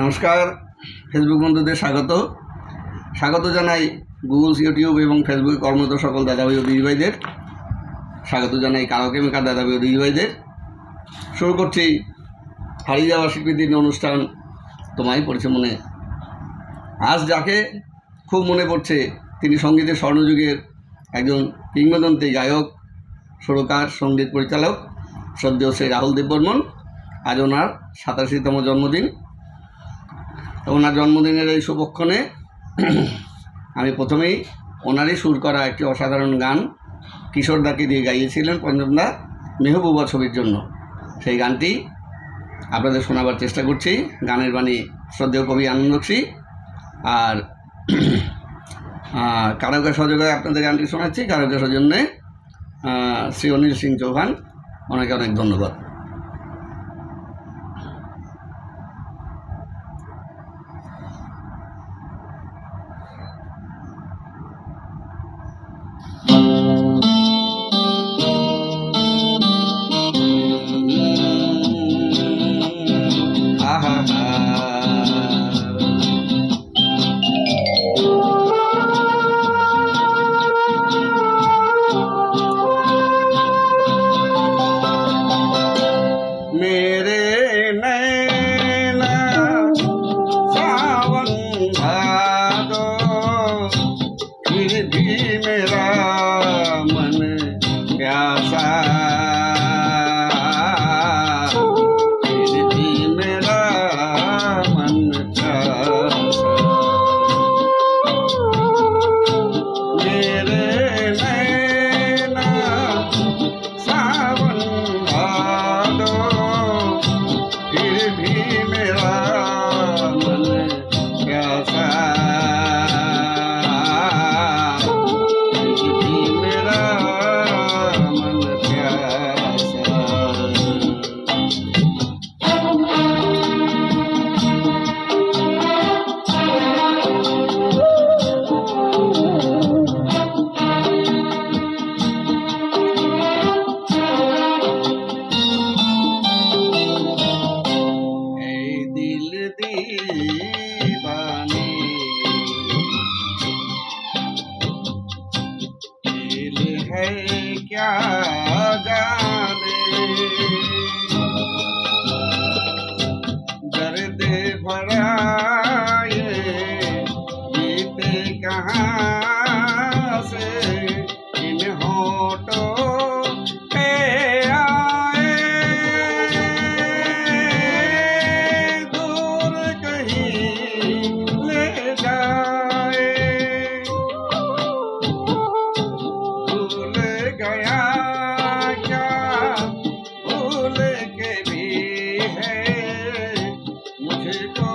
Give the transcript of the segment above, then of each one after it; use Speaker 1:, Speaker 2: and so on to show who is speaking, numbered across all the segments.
Speaker 1: নমস্কার, ফেসবুক বন্ধুদের স্বাগত জানাই। গুগল, ইউটিউব এবং ফেসবুকে কর্মরত সকল দাদাভাই ও দিদিভাইদের স্বাগত জানাই। কারাওকে মেকার দাদাভাই ও দিদিভাইদের শুরু করছি হারিয়ে যাওয়া শিল্পীদের অনুষ্ঠান তোমায় পড়ছে মনে। আজ যাকে খুব মনে পড়ছে তিনি সঙ্গীতের স্বর্ণযুগের একজন কিংবদন্তি গায়ক, সুরকার, সঙ্গীত পরিচালক শ্রদ্ধেয় শ্রী রাহুল দেববর্মন। আজ ওনার 87তম জন্মদিন। ওনার জন্মদিনের এই শুভক্ষণে আমি প্রথমেই ওনারই সুর করা একটি অসাধারণ গান কিশোরদাকে দিয়ে গাইয়েছিলেন পঞ্চমদা মেহবুবা ছবির জন্য। সেই গানটি আপনাদের শোনাবার চেষ্টা করছি। গানের বাণী শ্রদ্ধেয় কবি আনন্দ বক্সী, আর কারাওকে সহযোগে আপনাদের গানটি শোনাচ্ছি। কারাওকে সৌজন্যে শ্রী অনিল সিং চৌহান, ওনাকে অনেক ধন্যবাদ। मेरे नैना सावन भादो, फिर भी मेरा मन प्यासा, फिर भी मेरा मन प्यासा। मेरे नैना सावन भादो, फिर भी मेरा मन प्यासा, फिर भी मेरा मन प्यासा। दीवाने दिल है क्या जाने, दर्द भरा ये जीते कहाँ से इन होठों पे आए, दूर कहीं ले जाए। भूल गया क्या भूल के भी है मुझको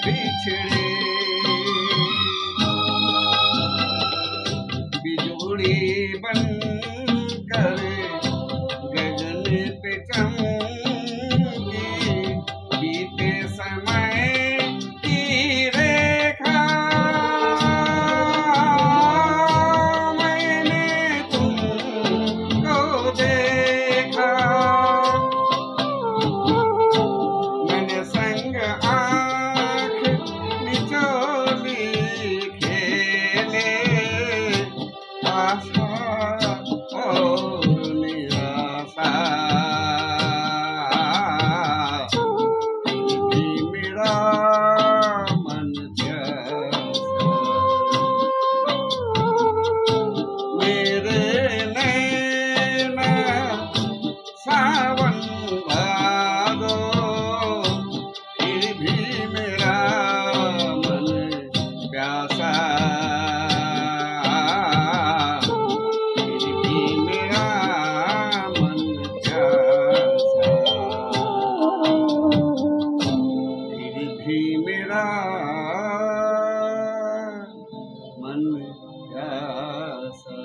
Speaker 1: बिछड़े बिजोड़ी बनकर गगन पे चमकी बीते समय की रेखा मैंने तुमको देखा मैंने संग आँख निचोली खेले आशा और निराशा भी मेरा मन प्यासा मेरे नैना सावन भादो फिर भी मेरा मन प्यासा फिर भी मेरा मन प्यासा फिर भी मेरा मन प्यासा।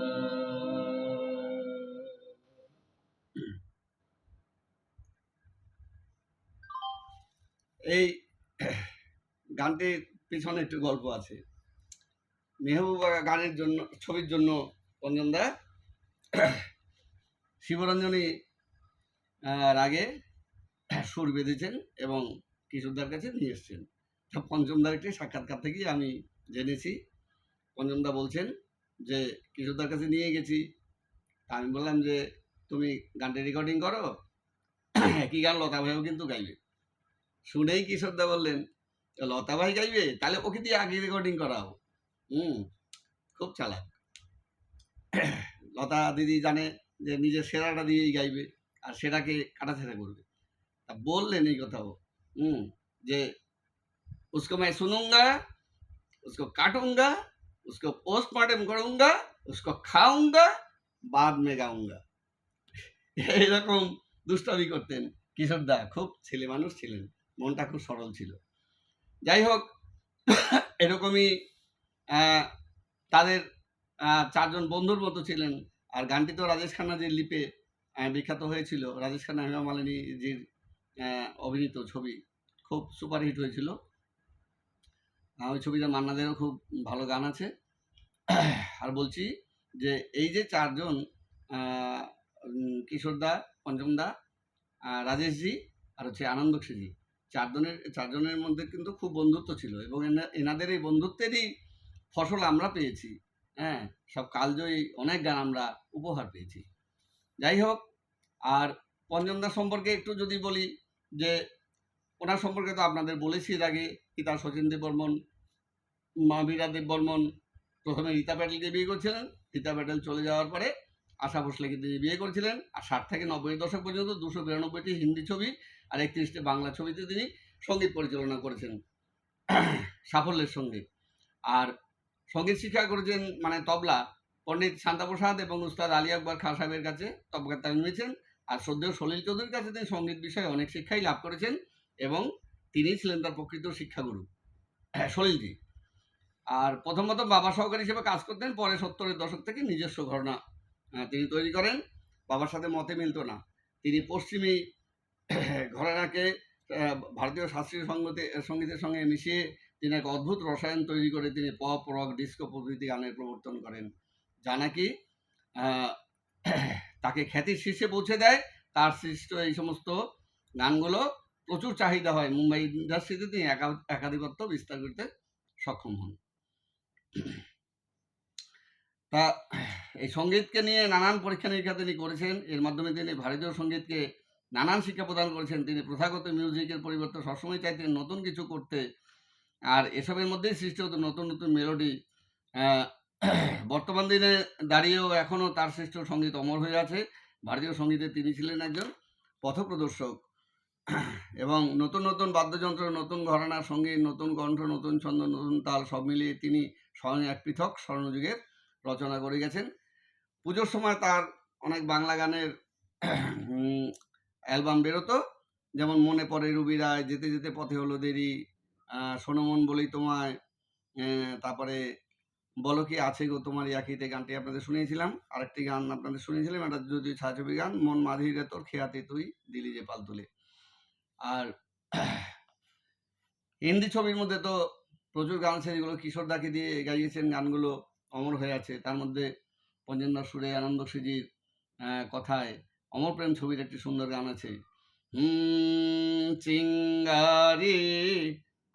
Speaker 1: এই গানটির পিছনে একটু গল্প আছে। মেহবুবা গানের জন্য ছবির জন্য পঞ্চমদা শিবরঞ্জনী রাগে সুর বেঁধেছেন এবং কিশোরদার কাছে নিয়ে এসছেন। পঞ্চমদার একটি সাক্ষাৎকার থেকেই আমি জেনেছি। পঞ্চমদা বলছেন যে কিশোরদার কাছে নিয়ে গেছি, আমি বললাম যে তুমি গানটি রেকর্ডিং করো, একই গান লতা ভাইও কিন্তু গাইবে। শুনেই কিশোরদা বললেন লতা ভাই গাইবে, তাহলে ওকে দিয়ে আগে রেকর্ডিং করাও। খুব চালাক। লতা দিদি জানে যে নিজের সেরাটা দিয়েই গাইবে আর সেটাকে কাটাছেড়া করবে। তা বললেন এই কথাও যে उसको मैं सुनूंगा, उसको काटूंगा, उसको पोस्टमार्टम करूंगा, उसको खाऊंगा, बाद में गाऊंगा। এইরকম দুষ্টামি করতেন কিশোরদা। খুব ছেলে মানুষ ছিলেন, মনটা খুব সরল ছিল। যাই হোক, এরকমই তাদের চারজন বন্ধুর মতো ছিলেন। আর গানটি তো রাজেশ খান্নাজির লিপে বিখ্যাত হয়েছিল। রাজেশ খান্না হেমা মালিনীজির অভিনীত ছবি, খুব সুপারহিট হয়েছিল। ওই ছবিতে মান্নাদেরও খুব ভালো গান আছে। আর বলছি যে এই যে চারজন, কিশোরদা, পঞ্চমদা, রাজেশজি আর হচ্ছে আনন্দশ্রীজি, চারজনের মধ্যে কিন্তু খুব বন্ধুত্ব ছিল এবং এনাদের এই বন্ধুত্বেরই ফসল আমরা পেয়েছি। হ্যাঁ, সব কালজয়ী অনেক গান আমরা উপহার পেয়েছি। যাই হোক, আর পঞ্চমদা সম্পর্কে একটু যদি বলি যে ওনার সম্পর্কে তো আপনাদের বলেছি এর আগে। পিতা শচীন দেববর্মন, মা বীরা দেববর্মন প্রথমে রীতা প্যাটেলকে বিয়ে করেছিলেন। রীতা প্যাটেল চলে যাওয়ার পরে আশা ভোসলেকে তিনি বিয়ে করেছিলেন। আর 60 থেকে 90 দশক পর্যন্ত 292টি হিন্দি ছবি আর 31টি বাংলা ছবিতে তিনি সঙ্গীত পরিচালনা করেছেন সাফল্যের সঙ্গে। আর সঙ্গীত শিক্ষা করেছেন মানে তবলা পণ্ডিত শান্তাপ্রসাদ এবং উস্তাদ আলী আকবর খাঁ সাহেবের কাছে তবকার তালিম নিয়েছেন। আর শ্রদ্ধেয় সলিল চৌধুরীর কাছে তিনি সঙ্গীত বিষয়ে অনেক শিক্ষাই লাভ করেছেন এবং তিনি ছিলেন তার প্রকৃত শিক্ষাগুরু সলিলজি। আর প্রথমত বাবা সহকারী হিসেবে কাজ করতেন, পরে 70-এর দশক থেকে নিজস্ব ঘরানা তিনি তৈরি করেন। বাবার সাথে মতে মিলত না, তিনি পশ্চিমী ঘরানাকে ভারতীয় শাস্ত্রীয় সঙ্গীতের সঙ্গে মিশিয়ে তিনি এক অদ্ভুত রসায়ন তৈরি করে তিনি পপ, রক, ডিস্কো প্রভৃতি গানের প্রবর্তন করেন, যা নাকি তাকে খ্যাতির শীর্ষে পৌঁছে দেয়। তার সৃষ্ট এই সমস্ত গানগুলো প্রচুর চাহিদা হয়। মুম্বাই ইন্ডাস্ট্রিতে তিনি একাধিপত্য বিস্তার করতে সক্ষম হন। তা এই সঙ্গীতকে নিয়ে নানান পরীক্ষা নিরীক্ষা তিনি করেছেন। এর মাধ্যমে তিনি ভারতীয় সঙ্গীতকে নানান শিক্ষা প্রদান করেছেন। তিনি প্রথাগত মিউজিকের পরিবর্তে সবসময় চাইতেন নতুন কিছু করতে, আর এসবের মধ্যেই সৃষ্টি হতো নতুন নতুন মেলোডি। বর্তমান দিনে দাঁড়িয়েও এখনও তার সৃষ্ট সঙ্গীত অমর হয়ে আছে। ভারতীয় সঙ্গীতে তিনি ছিলেন একজন পথপ্রদর্শক এবং নতুন নতুন বাদ্যযন্ত্র, নতুন ঘরানার সঙ্গীত, নতুন কণ্ঠ, নতুন ছন্দ, নতুন তাল সব মিলিয়ে তিনি স্বয়ং এক পৃথক স্বর্ণযুগের রচনা করে গেছেন। পুজোর সময় তার অনেক বাংলা গানের অ্যালবাম বেরোতো, যেমন মনে পড়ে রুবি রায়, যেতে যেতে পথে হলো দেরি, সোনমন বলি তোমায়, তারপরে বলো কি আছে গো তোমার ইয়াকিতে গানটি আপনাদের শুনিয়েছিলাম। আরেকটি গান আপনাদের শুনিয়েছিলাম, এটা যদি ছায়াছবি গান, মন মাঝিরে তোর খেয়াতে তুই দিলি যে পাল তুলে। আর হিন্দি ছবির মধ্যে তো প্রচুর গান আছে যেগুলো কিশোরদাকে দিয়ে গাইয়েছেন, গানগুলো অমর হয়ে আছে। তার মধ্যে পঞ্জনদার সুরে, আনন্দ সিজির কথায় অমর প্রেম ছবির একটি সুন্দর গান আছে, চিঙ্গারি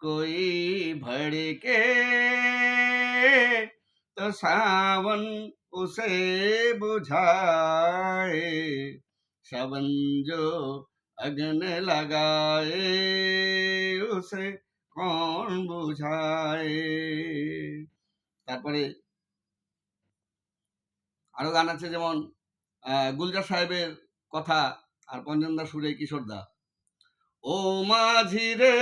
Speaker 1: कोई भड़के तो सावन उसे बुझाए, सावन जो अग्न लगाए उसे कौन बुझाए। তারপরে আরো গান আছে, যেমন গুলজার সাহেবের কথা আর পঞ্জনদা সুরে কিশোরদা, ও মাঝি রে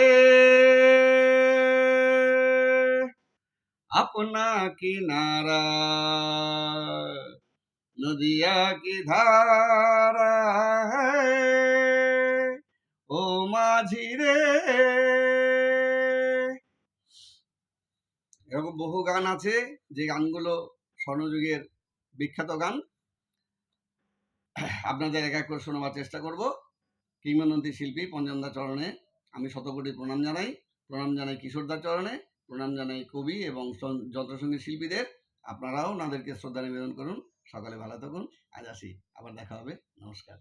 Speaker 1: अपना किनारा नदिया की धारा है, ও মাঝি রে। এরকম বহু গান আছে যে গানগুলো স্বর্ণযুগের বিখ্যাত গান। আপনাদের এক এক করে শোনাবার চেষ্টা করব। কিংবদন্তি শিল্পী পঞ্জনদা চরণে আমি শতকোটি প্রণাম জানাই। প্রণাম জানাই কিশোরদার চরণে, প্রণাম জানাই কবি এবং যন্ত্রসঙ্গীত শিল্পীদের। আপনারাও ওনাদেরকে শ্রদ্ধা নিবেদন করুন। সকালে ভালো থাকুন। আজ আসি, আবার দেখা হবে। নমস্কার।